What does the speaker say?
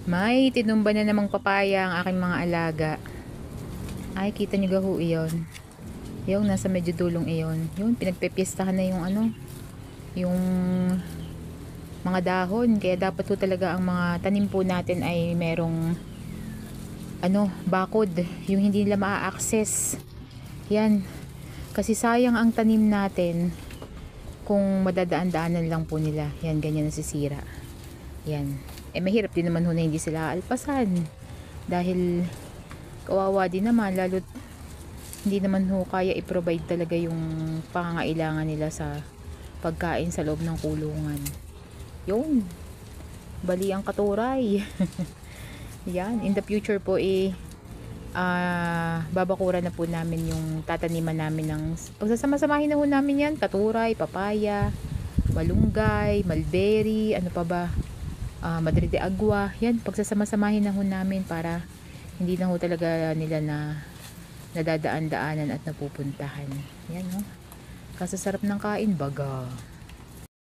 May tinumba na namang papaya ang aking mga alaga. Ay, kita nyo gaho iyon. Yung nasa medyo dulong iyon. Yung pinagpepiestahan na yung ano, yung mga dahon. Kaya dapat po talaga ang mga tanim po natin ay merong ano, bakod. Yung hindi nila maa-access. Yan. Kasi sayang ang tanim natin kung madadaan-daanan lang po nila. Yan, ganyan nasisira. Yan. Eh, mahirap din naman ho na hindi sila alpasan. Dahil kawawa din naman, lalo't hindi naman ho kaya i-provide talaga yung pangangailangan nila sa pagkain sa loob ng kulungan. Yun. Bali ang katuray. Yan. In the future po babakuran na po namin yung tataniman namin ng pagsasama-samahin na ho namin yan. Katuray, papaya, malunggay, mulberry, ano pa ba? Madre de agua. Yan, pagsasama-samahin na ho namin para hindi na ho talaga nila na nadadaan-daanan at napupuntahan. Yan ho. Kasasarap ng kain, baga.